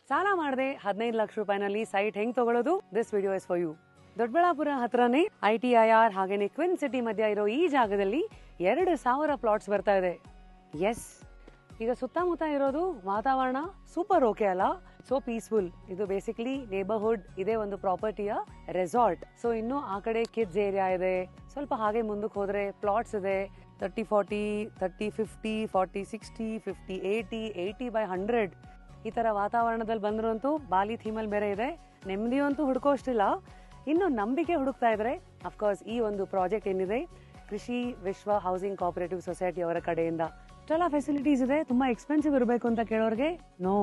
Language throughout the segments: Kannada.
ಸಾಲ ಮಾಡದೆ 15 ಲಕ್ಷ ರೂಪಾಯಿನಲ್ಲಿ ಸೈಟ್ ಹೆಂಗ್ ತಗೊಳ್ಳೋದು? This video is for you. Doddaballapur ಹತ್ರನೇ ITIR ಹಾಗೇನೆ ಕ್ವಿನ್ ಸಿಟಿ ಮಧ್ಯ ಇರೋ ಈ ಜಾಗದಲ್ಲಿ 2,000 ಪ್ಲಾಟ್ಸ್ ಬರ್ತಾ ಇದೆ. ಎಸ್, ಈಗ ಸುತ್ತಮುತ್ತ ಇರೋದು ವಾತಾವರಣ ಸೂಪರ್ ಓಕೆ ಅಲ್ಲ, ಸೋ ಪೀಸ್ಫುಲ್. ಇದು ಬೇಸಿಕಲಿ ನೇಬರ್ಹುಡ್ ಇದೆ, ಒಂದು ಪ್ರಾಪರ್ಟಿಯ ರೆಸಾರ್ಟ್. ಸೊ ಇನ್ನು ಆ ಕಡೆ ಕಿಡ್ಸ್ ಏರಿಯಾ ಇದೆ, ಸ್ವಲ್ಪ ಹಾಗೆ ಮುಂದಕ್ಕೆ ಹೋದ್ರೆ ಪ್ಲಾಟ್ಸ್ ಇದೆ. 30-40, 30-50, 40-60, 50-80, 80/100 ಈ ತರ ವಾತಾವರಣದಲ್ಲಿ ಬಂದ್ರಂತೂ ಬಾಲಿ ಥೀಮಲ್ಲಿ ಬೇರೆ ಇದೆ. ನೆಮ್ಮದಿ ಅಂತೂ ಹುಡುಕೋಷ್ಟಿಲ್ಲ, ಇನ್ನು ನಂಬಿಕೆ ಹುಡುಕ್ತಾ ಇದ್ರೆ ಅಫ್ಕೋರ್ಸ್ ಈ ಒಂದು ಪ್ರಾಜೆಕ್ಟ್ ಏನಿದೆ ಕೃಷಿ ವಿಶ್ವ ಹೌಸಿಂಗ್ ಕೋಆಪರೇಟಿವ್ ಸೊಸೈಟಿ ಅವರ ಕಡೆಯಿಂದ ಇಷ್ಟೆಲ್ಲ ಫೆಸಿಲಿಟೀಸ್ ಇದೆ. ತುಂಬಾ ಎಕ್ಸ್ಪೆನ್ಸಿವ್ ಇರಬೇಕು ಅಂತ ಕೇಳೋರ್ಗೆ ನೋ,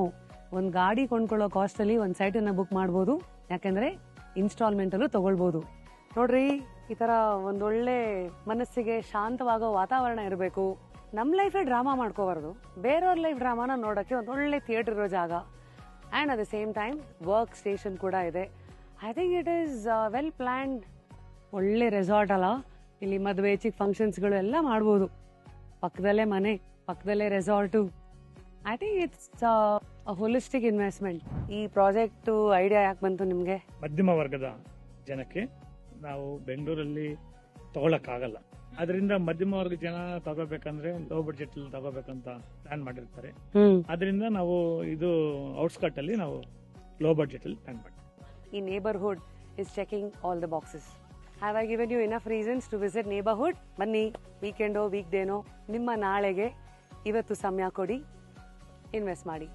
ಒಂದ್ ಗಾಡಿ ಕೊಂಡ್ಕೊಳ್ಳೋ ಕಾಸ್ಟ್ ಅಲ್ಲಿ ಒಂದ್ ಸೈಟ್ ಅನ್ನ ಬುಕ್ ಮಾಡಬಹುದು, ಯಾಕಂದ್ರೆ ಇನ್ಸ್ಟಾಲ್ಮೆಂಟ್ ಅಲ್ಲೂ ತಗೊಳ್ಬಹುದು. ನೋಡ್ರಿ, ಈ ತರ ಒಂದೊಳ್ಳೆ ಮನಸ್ಸಿಗೆ ಶಾಂತವಾಗೋ ವಾತಾವರಣ ಇರಬೇಕು. ನಮ್ ಲೈಫ್ ಡ್ರಾಮಾ ಮಾಡ್ಕೋಬಾರ್ದು, ಬೇರೆಯವ್ರ ಲೈಫ್ ಡ್ರಾಮಾನ ನೋಡಕ್ಕೆ ಒಂದೊಳ್ಳೆ ಥಿಯೇಟರ್ ಇರೋ ಜಾಗ. And at the same time work station ಕೂಡ ಇದೆ. I think it is well planned. ಒಳ್ಳೆ ರೆಸಾರ್ಟ್ ಅಲ್ಲ, ಇಲ್ಲಿ ಮದುವೆ ಚಿಕ್ಕ ಫಂಕ್ಷನ್ಸ್ಗಳು ಎಲ್ಲ ಮಾಡ್ಬೋದು. ಪಕ್ಕದಲ್ಲೇ ಮನೆ, ಪಕ್ಕದಲ್ಲೇ resort. I think it's holistic investment. ಈ ಪ್ರಾಜೆಕ್ಟ್ ಐಡಿಯಾ ಯಾಕೆ ಬಂತು ನಿಮ್ಗೆ? ಮಧ್ಯಮ ವರ್ಗದ ಜನಕ್ಕೆ ನಾವು ಬೆಂಗಳೂರಲ್ಲಿ ತಗೊಳಕ್ಕಾಗಲ್ಲ, ಅದರಿಂದ ಮಧ್ಯಮ ವರ್ಗದ ಜನ ತಗೋಬೇಕಂದ್ರೆ ಲೋ ಬಡ್ಜೆಟ್ ಅಲ್ಲಿ ತಗೋಬೇಕಂತ ಪ್ಲಾನ್ ಮಾಡಿರ್ತಾರೆ. ಅದರಿಂದ ನಾವು ಇದು ಔಟ್ಸ್ಕಟ್ ಅಲ್ಲಿ ನಾವು ಲೋ ಬಡ್ಜೆಟ್ ಅಲ್ಲಿ ಪ್ಲಾನ್ ಮಾಡ್ತೀವಿ. ಈ neighbourhood is checking all the boxes. Have I given you enough reasons to visit neighbourhood? ಬನ್ನಿ, ವೀಕೆಂಡೋ ವೀಕ್ ಡೇನೋ ನಿಮ್ಮ ನಾಳೆಗೆ ಇವತ್ತು ಸಮಯ ಕೊಡಿ, ಇನ್ವೆಸ್ಟ್ ಮಾಡಿ.